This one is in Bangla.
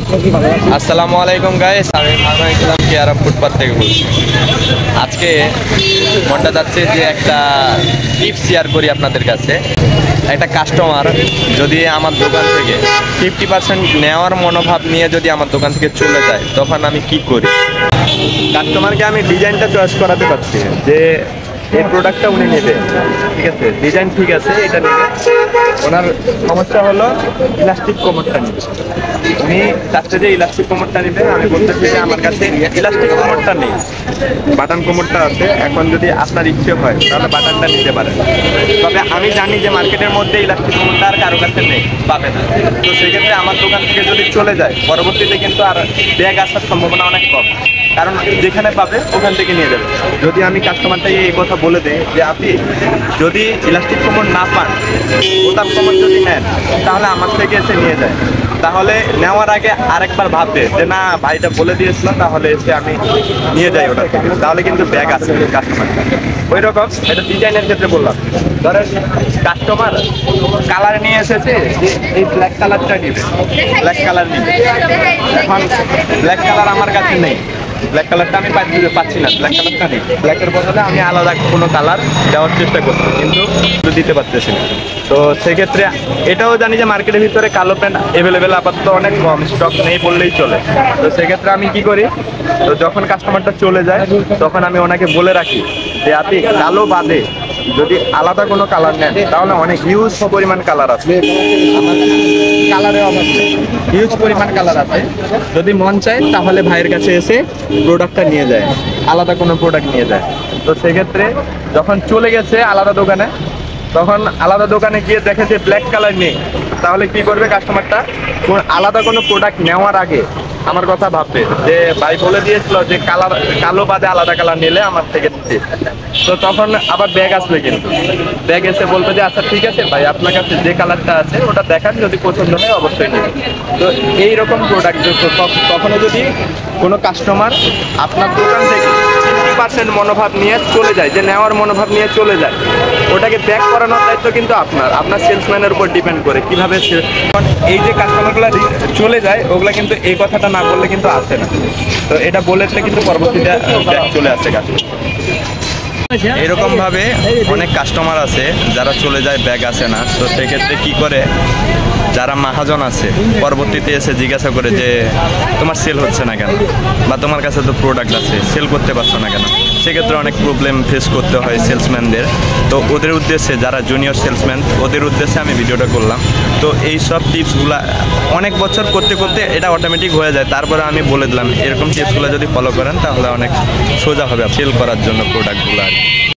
আসসালামু আলাইকুম গাইস, আমি মারুফ ইসলাম কেয়ারা ফুটপাথ থেকে বলছি। আজকে মনটা যাচ্ছে যে একটা টিপস শেয়ার করি আপনাদের কাছে। একটা কাস্টমার যদি আমার দোকান থেকে 50% নেওয়ার মনোভাব নিয়ে যদি আমার দোকান থেকে চলে যায়, তখন আমি কি করি? কাস্টমারকে আমি ডিজাইনটা চয়েস করাতে পারছি যে এই প্রোডাক্টটা উনি নেবে, ঠিক আছে, ডিজাইন ঠিক আছে, এটা নেবে। ওনার সমস্যা হলো ইলাস্টিক কোমরটা নেবে। উনি চাচ্ছে যে ইলাস্টিক কোমরটা নেবে। আমি বলতেছি যে আমার কাছে ইলাস্টিক কোমরটা নেই, বাটন কোমরটা আছে। এখন যদি আপনার ইচ্ছে হয় তাহলে বাটনটা নিতে পারেন, তবে আমি জানি যে মার্কেটের মধ্যে ইলাস্টিক কোমরটা আর কারো কাছে নেই, পাবে না। তো সেক্ষেত্রে আমার দোকান থেকে যদি চলে যায়, পরবর্তীতে কিন্তু আর ব্যাগ আসার সম্ভাবনা অনেক কম, কারণ যেখানে পাবে ওখান থেকে নিয়ে যাবে। যদি আমি কাস্টমারটাকে এই কথা বলে দিই যে আপনি যদি ইলাস্টিক কোমর না পান, বোতাম কোমর যদি নেন, তাহলে আমার থেকে এসে নিয়ে যায়, তাহলে নেওয়ার আগে আরেকবার ভাববে যে না ভাইটা বলে দিয়েছিল, তাহলে এসে আমি নিয়ে যাই ওটা থেকে, তাহলে কিন্তু ব্যাগ আছে কাস্টমারটা। ওই রকম এটা ডিজাইনের ক্ষেত্রে বললাম। ধরেন কাস্টমার কালার নিয়ে এসেছে যে এই ব্ল্যাক কালারটা নিবে, ব্ল্যাক কালার নিবে। এখন ব্ল্যাক কালার আমার কাছে নেই, ব্ল্যাক কালারটা আমি পাচ্ছি না, ব্ল্যাক কালারটা নেই। ব্ল্যাকের বদলে আমি আলাদা কোনো কালার দেওয়ার চেষ্টা করছি, কিন্তু দিতে পারতেছি না। তো সেক্ষেত্রে এটাও জানি যে মার্কেটের ভিতরে কালো প্যান্ট অ্যাভেলেবেল আপাতত অনেক কম, স্টক নেই বললেই চলে। তো সেক্ষেত্রে আমি কি করি, তো যখন কাস্টমারটা চলে যায় তখন আমি ওনাকে বলে রাখি যে আপনি কালো বাদে যদি আলাদা কোনো কালার নেন, তাহলে অনেক হিউজ পরিমাণ কালার আছে, কালারের অভাব নেই, হিউজ পরিমাণ কালার আছে। যদি মন চায় তাহলে ভাইয়ের কাছে এসে প্রোডাক্টটা নিয়ে যায়, আলাদা কোনো প্রোডাক্ট নিয়ে যায়। তো সেক্ষেত্রে যখন চলে গেছে আলাদা দোকানে, তখন আলাদা দোকানে গিয়ে দেখে যে ব্ল্যাক কালার নেই, তাহলে কি করবে কাস্টমারটা, আলাদা কোনো প্রোডাক্ট নেওয়ার আগে আমার কথা ভাববে যে ভাই বলে দিয়েছিল যে কালার কালো বাদে আলাদা কালার নিলে আমার থেকে দিতে। তো তখন আবার ব্যাগ আসবে, কিন্তু ব্যাগ এসে বলবে যে আচ্ছা ঠিক আছে ভাই, আপনার কাছে যে কালারটা আছে ওটা দেখান, যদি পছন্দ হয় অবশ্যই নেবেন। তো এইরকম প্রোডাক্ট কখনো যদি কোনো কাস্টমার আপনার দোকান থেকে 50% মনোভাব নিয়ে চলে যায়, যে নেওয়ার মনোভাব নিয়ে চলে যায়, ওটাকে ব্যাক করানোর দায়িত্ব কিন্তু আপনার সেলসম্যানের উপর ডিপেন্ড করে কীভাবে। এই যে কাস্টমারগুলো চলে যায় ওগুলো কিন্তু এই কথাটা না বললে কিন্তু আসে না। তো এটা বলেছে কিন্তু পরবর্তীতে ব্যাক চলে আসে কাস্টমার। এরকম ভাবে অনেক কাস্টমার আছে যারা চলে যায়, ব্যাগ আসে না। তো সেক্ষেত্রে কি করে, যারা মহাজন আছে পরবর্তীতে এসে জিজ্ঞাসা করে যে তোমার সেল হচ্ছে না কেন, বা তোমার কাছে তো প্রোডাক্ট আছে, সেল করতে পারছো না কেন। সেক্ষেত্রে অনেক প্রবলেম ফেস করতে হয় সেলসম্যানদের। তো ওদের উদ্দেশ্যে, যারা জুনিয়র সেলসম্যান, ওদের উদ্দেশ্যে আমি ভিডিওটা করলাম। তো এই সব টিপসগুলো অনেক বছর করতে করতে এটা অটোমেটিক হয়ে যায়। তারপরে আমি বলে দিলাম এরকম টিপসগুলো যদি ফলো করেন তাহলে অনেক সোজা হবে সেল করার জন্য প্রোডাক্টগুলো।